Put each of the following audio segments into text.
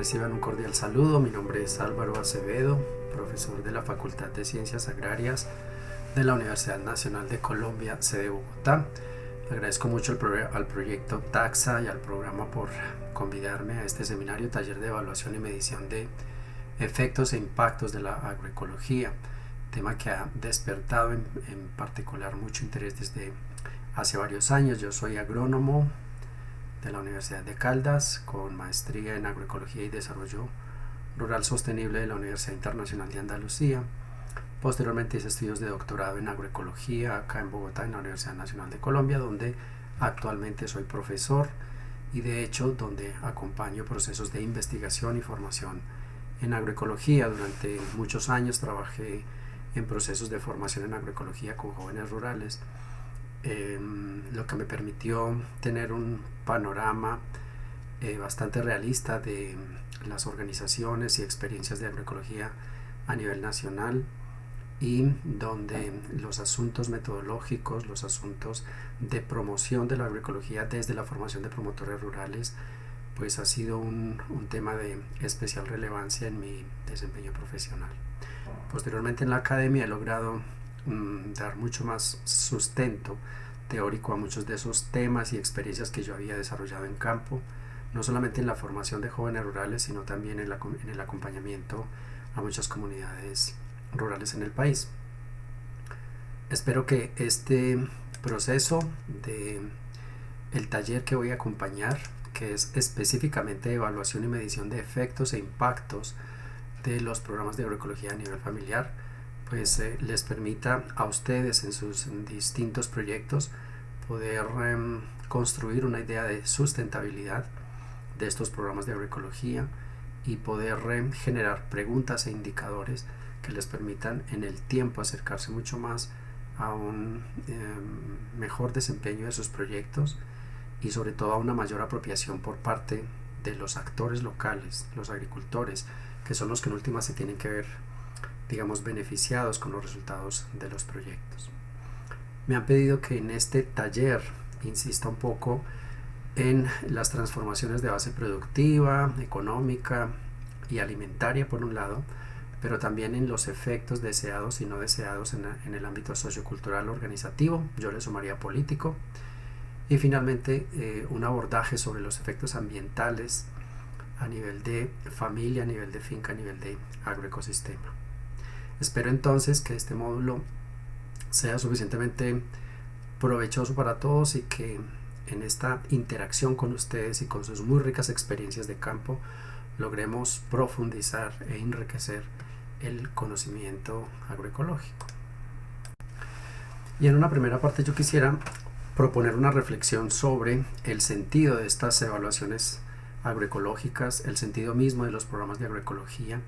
Reciban un cordial saludo. Mi nombre es Álvaro Acevedo, profesor de la Facultad de Ciencias Agrarias de la Universidad Nacional de Colombia, sede Bogotá. Le agradezco mucho al proyecto Taxa y al programa por convidarme a este seminario, taller de evaluación y medición de efectos e impactos de la agroecología, tema que ha despertado en particular mucho interés desde hace varios años. Yo soy agrónomo de la Universidad de Caldas, con maestría en agroecología y desarrollo rural sostenible de la Universidad Internacional de Andalucía. Posteriormente hice estudios de doctorado en agroecología acá en Bogotá, en la Universidad Nacional de Colombia, donde actualmente soy profesor y de hecho donde acompaño procesos de investigación y formación en agroecología. Durante muchos años trabajé en procesos de formación en agroecología con jóvenes rurales, lo que me permitió tener un panorama bastante realista de las organizaciones y experiencias de agroecología a nivel nacional, y donde los asuntos metodológicos, los asuntos de promoción de la agroecología desde la formación de promotores rurales, pues ha sido un tema de especial relevancia en mi desempeño profesional. Posteriormente en la academia he logrado dar mucho más sustento teórico a muchos de esos temas y experiencias que yo había desarrollado en campo, no solamente en la formación de jóvenes rurales, sino también en el acompañamiento a muchas comunidades rurales en el país. Espero que este proceso de el taller que voy a acompañar, que es específicamente evaluación y medición de efectos e impactos de los programas de agroecología a nivel familiar, pues les permita a ustedes en sus distintos proyectos poder construir una idea de sustentabilidad de estos programas de agroecología y poder generar preguntas e indicadores que les permitan en el tiempo acercarse mucho más a un mejor desempeño de sus proyectos y sobre todo a una mayor apropiación por parte de los actores locales, los agricultores, que son los que en última se tienen que ver, digamos, beneficiados con los resultados de los proyectos. Me han pedido que en este taller insista un poco en las transformaciones de base productiva, económica y alimentaria por un lado, pero también en los efectos deseados y no deseados en el ámbito sociocultural organizativo, yo le sumaría político, y finalmente un abordaje sobre los efectos ambientales a nivel de familia, a nivel de finca, a nivel de agroecosistema. Espero entonces que este módulo sea suficientemente provechoso para todos y que en esta interacción con ustedes y con sus muy ricas experiencias de campo logremos profundizar e enriquecer el conocimiento agroecológico. Y en una primera parte yo quisiera proponer una reflexión sobre el sentido de estas evaluaciones agroecológicas, el sentido mismo de los programas de agroecología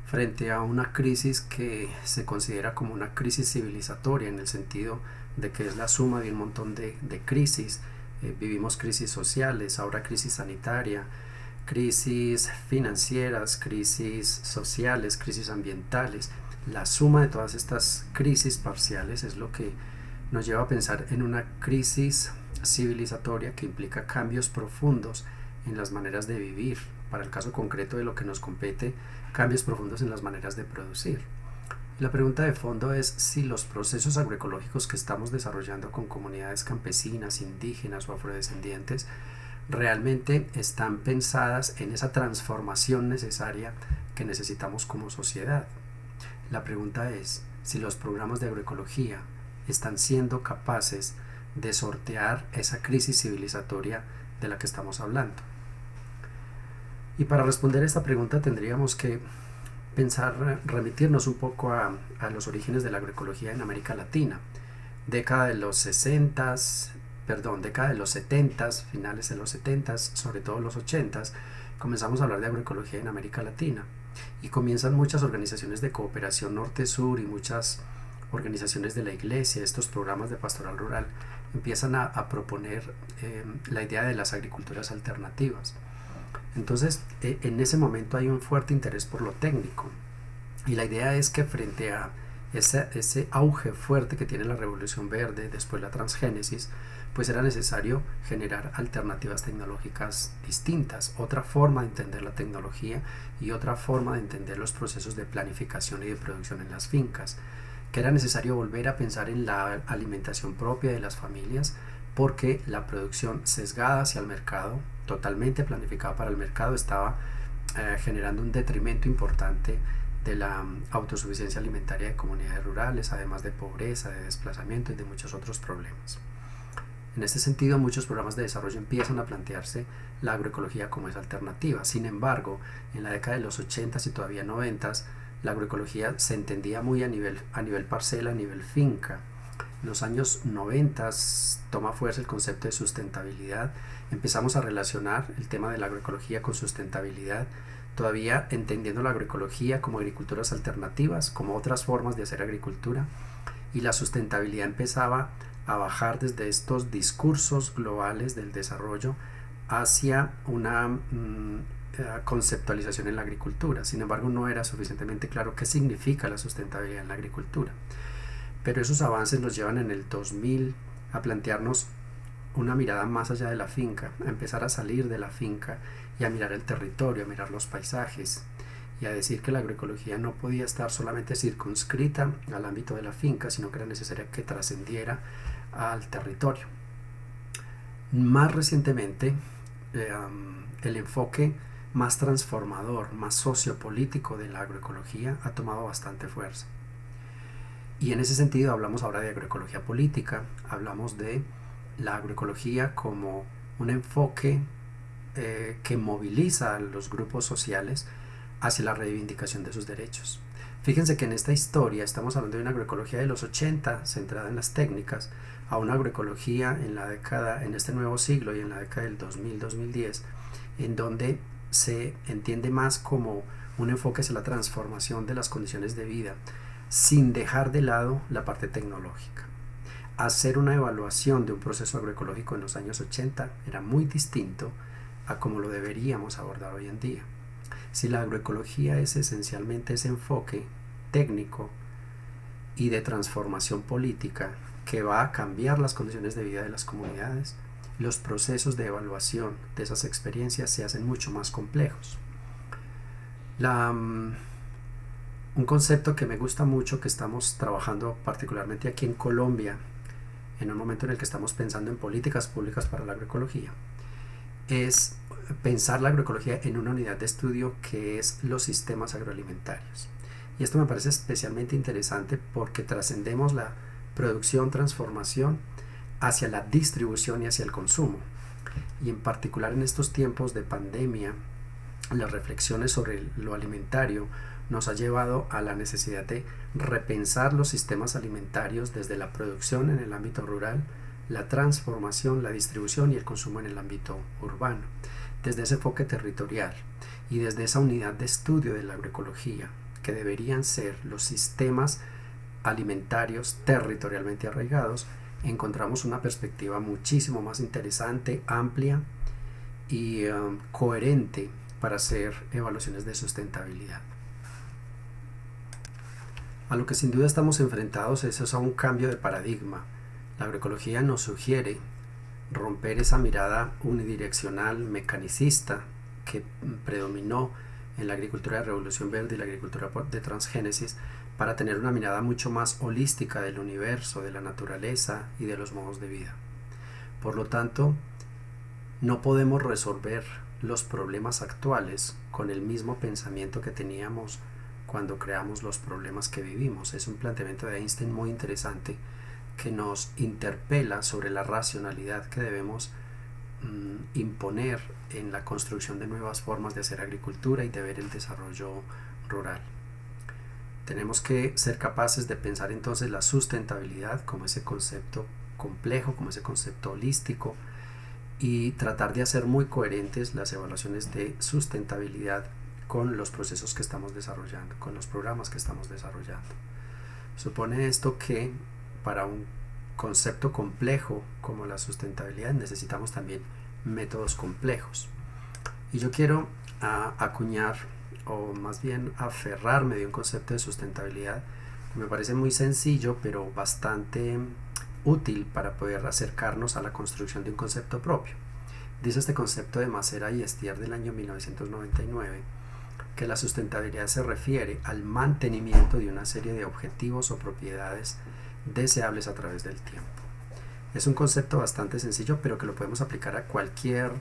frente a una crisis que se considera como una crisis civilizatoria, en el sentido de que es la suma de un montón de crisis. Vivimos crisis sociales, ahora crisis sanitaria, crisis financieras, crisis sociales, crisis ambientales. La suma de todas estas crisis parciales es lo que nos lleva a pensar en una crisis civilizatoria que implica cambios profundos en las maneras de vivir. Para el caso concreto de lo que nos compete, cambios profundos en las maneras de producir. La pregunta de fondo es si los procesos agroecológicos que estamos desarrollando con comunidades campesinas, indígenas o afrodescendientes realmente están pensadas en esa transformación necesaria que necesitamos como sociedad. La pregunta es si los programas de agroecología están siendo capaces de sortear esa crisis civilizatoria de la que estamos hablando. Y para responder esta pregunta tendríamos que remitirnos un poco a los orígenes de la agroecología en América Latina. Década de los 70, finales de los 70, sobre todo los 80, comenzamos a hablar de agroecología en América Latina y comienzan muchas organizaciones de cooperación norte-sur y muchas organizaciones de la iglesia. Estos programas de pastoral rural empiezan a proponer la idea de las agriculturas alternativas. Entonces, en ese momento hay un fuerte interés por lo técnico y la idea es que frente a ese auge fuerte que tiene la revolución verde, después la transgénesis, pues era necesario generar alternativas tecnológicas distintas, otra forma de entender la tecnología y otra forma de entender los procesos de planificación y de producción en las fincas, que era necesario volver a pensar en la alimentación propia de las familias, porque la producción sesgada hacia el mercado, totalmente planificada para el mercado, estaba generando un detrimento importante de la autosuficiencia alimentaria de comunidades rurales, además de pobreza, de desplazamiento y de muchos otros problemas. En este sentido, muchos programas de desarrollo empiezan a plantearse la agroecología como esa alternativa. Sin embargo, en la década de los 80s y todavía 90s, la agroecología se entendía muy a nivel parcela, a nivel finca. En los años 90 toma fuerza el concepto de sustentabilidad. Empezamos a relacionar el tema de la agroecología con sustentabilidad, todavía entendiendo la agroecología como agriculturas alternativas, como otras formas de hacer agricultura, y la sustentabilidad empezaba a bajar desde estos discursos globales del desarrollo hacia una conceptualización en la agricultura. Sin embargo, no era suficientemente claro qué significa la sustentabilidad en la agricultura. Pero esos avances nos llevan en el 2000 a plantearnos una mirada más allá de la finca, a empezar a salir de la finca y a mirar el territorio, a mirar los paisajes y a decir que la agroecología no podía estar solamente circunscrita al ámbito de la finca, sino que era necesaria que trascendiera al territorio. Más recientemente, el enfoque más transformador, más sociopolítico de la agroecología ha tomado bastante fuerza. Y en ese sentido hablamos ahora de agroecología política, hablamos de la agroecología como un enfoque que moviliza a los grupos sociales hacia la reivindicación de sus derechos. Fíjense que en esta historia estamos hablando de una agroecología de los 80 centrada en las técnicas, a una agroecología en este nuevo siglo y en la década del 2000-2010, en donde se entiende más como un enfoque hacia la transformación de las condiciones de vida, sin dejar de lado la parte tecnológica. Hacer una evaluación de un proceso agroecológico en los años 80 era muy distinto a como lo deberíamos abordar hoy en día. Si la agroecología es esencialmente ese enfoque técnico y de transformación política que va a cambiar las condiciones de vida de las comunidades, los procesos de evaluación de esas experiencias se hacen mucho más complejos. Un concepto que me gusta mucho, que estamos trabajando particularmente aquí en Colombia, en un momento en el que estamos pensando en políticas públicas para la agroecología, es pensar la agroecología en una unidad de estudio que es los sistemas agroalimentarios. Y esto me parece especialmente interesante porque trascendemos la producción, transformación hacia la distribución y hacia el consumo. Y en particular en estos tiempos de pandemia, las reflexiones sobre lo alimentario nos ha llevado a la necesidad de repensar los sistemas alimentarios desde la producción en el ámbito rural, la transformación, la distribución y el consumo en el ámbito urbano, desde ese enfoque territorial y desde esa unidad de estudio de la agroecología, que deberían ser los sistemas alimentarios territorialmente arraigados. Encontramos una perspectiva muchísimo más interesante, amplia y coherente para hacer evaluaciones de sustentabilidad. A lo que sin duda estamos enfrentados es a un cambio de paradigma. La agroecología nos sugiere romper esa mirada unidireccional, mecanicista, que predominó en la agricultura de revolución verde y la agricultura de transgénesis, para tener una mirada mucho más holística del universo, de la naturaleza y de los modos de vida. Por lo tanto, no podemos resolver los problemas actuales con el mismo pensamiento que teníamos cuando creamos los problemas que vivimos. Es un planteamiento de Einstein muy interesante que nos interpela sobre la racionalidad que debemos imponer en la construcción de nuevas formas de hacer agricultura y de ver el desarrollo rural. Tenemos que ser capaces de pensar entonces la sustentabilidad como ese concepto complejo, como ese concepto holístico, y tratar de hacer muy coherentes las evaluaciones de sustentabilidad con los procesos que estamos desarrollando, con los programas que estamos desarrollando. Supone esto que para un concepto complejo como la sustentabilidad necesitamos también métodos complejos. Y yo quiero acuñar, o más bien aferrarme de un concepto de sustentabilidad que me parece muy sencillo pero bastante útil para poder acercarnos a la construcción de un concepto propio. Dice este concepto de Macera y Estier del año 1999 que la sustentabilidad se refiere al mantenimiento de una serie de objetivos o propiedades deseables a través del tiempo. Es un concepto bastante sencillo, pero que lo podemos aplicar a cualquier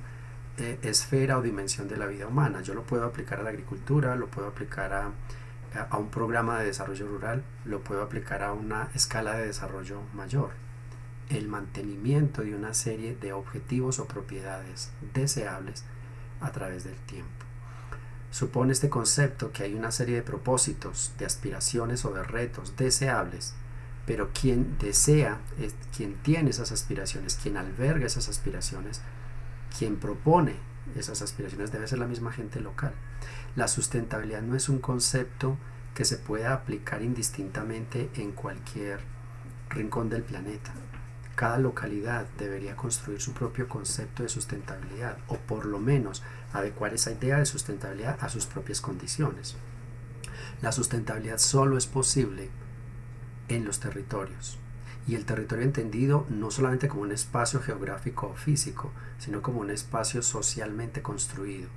esfera o dimensión de la vida humana. Yo lo puedo aplicar a la agricultura, lo puedo aplicar a un programa de desarrollo rural, lo puedo aplicar a una escala de desarrollo mayor. El mantenimiento de una serie de objetivos o propiedades deseables a través del tiempo. Supone este concepto que hay una serie de propósitos, de aspiraciones o de retos deseables, pero quien desea, quien tiene esas aspiraciones, quien alberga esas aspiraciones, quien propone esas aspiraciones debe ser la misma gente local. La sustentabilidad no es un concepto que se pueda aplicar indistintamente en cualquier rincón del planeta. Cada localidad debería construir su propio concepto de sustentabilidad, o por lo menos adecuar esa idea de sustentabilidad a sus propias condiciones. La sustentabilidad solo es posible en los territorios, y el territorio entendido no solamente como un espacio geográfico o físico, sino como un espacio socialmente construido.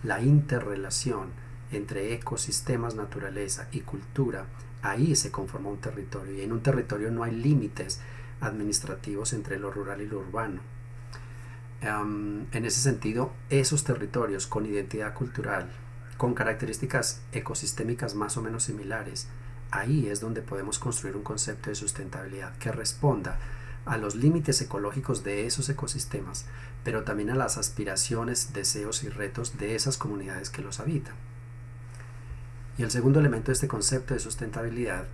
La interrelación entre ecosistemas, naturaleza y cultura, ahí se conforma un territorio, y en un territorio no hay límites administrativos entre lo rural y lo urbano. En ese sentido, esos territorios con identidad cultural, con características ecosistémicas más o menos similares, ahí es donde podemos construir un concepto de sustentabilidad que responda a los límites ecológicos de esos ecosistemas, pero también a las aspiraciones, deseos y retos de esas comunidades que los habitan. Y el segundo elemento de este concepto de sustentabilidad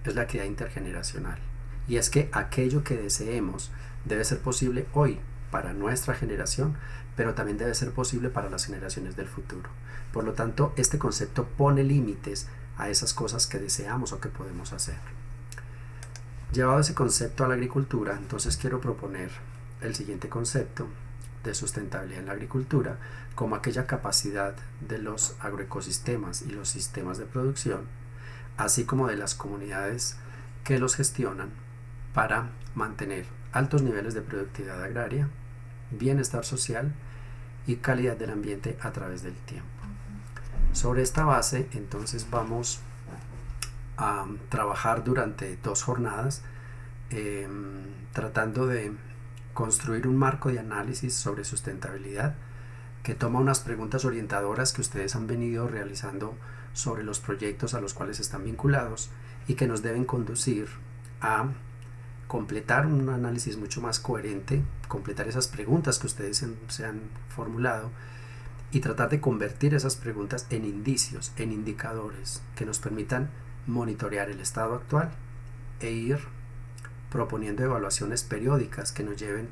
es la equidad intergeneracional. Y es que aquello que deseemos debe ser posible hoy para nuestra generación, pero también debe ser posible para las generaciones del futuro. Por lo tanto, este concepto pone límites a esas cosas que deseamos o que podemos hacer. Llevado ese concepto a la agricultura, entonces quiero proponer el siguiente concepto de sustentabilidad en la agricultura como aquella capacidad de los agroecosistemas y los sistemas de producción, así como de las comunidades que los gestionan, para mantener altos niveles de productividad agraria, bienestar social y calidad del ambiente a través del tiempo. Sobre esta base, entonces vamos a trabajar durante 2 jornadas tratando de construir un marco de análisis sobre sustentabilidad que toma unas preguntas orientadoras que ustedes han venido realizando sobre los proyectos a los cuales están vinculados y que nos deben conducir a completar un análisis mucho más coherente, completar esas preguntas que ustedes se han formulado y tratar de convertir esas preguntas en indicios, en indicadores que nos permitan monitorear el estado actual e ir proponiendo evaluaciones periódicas que nos lleven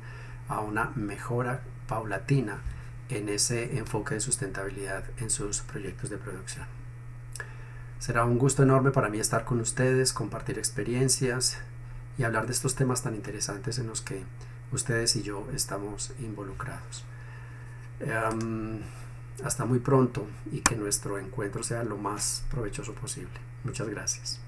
a una mejora paulatina en ese enfoque de sustentabilidad en sus proyectos de producción. Será un gusto enorme para mí estar con ustedes, compartir experiencias y hablar de estos temas tan interesantes en los que ustedes y yo estamos involucrados. Hasta muy pronto y que nuestro encuentro sea lo más provechoso posible. Muchas gracias.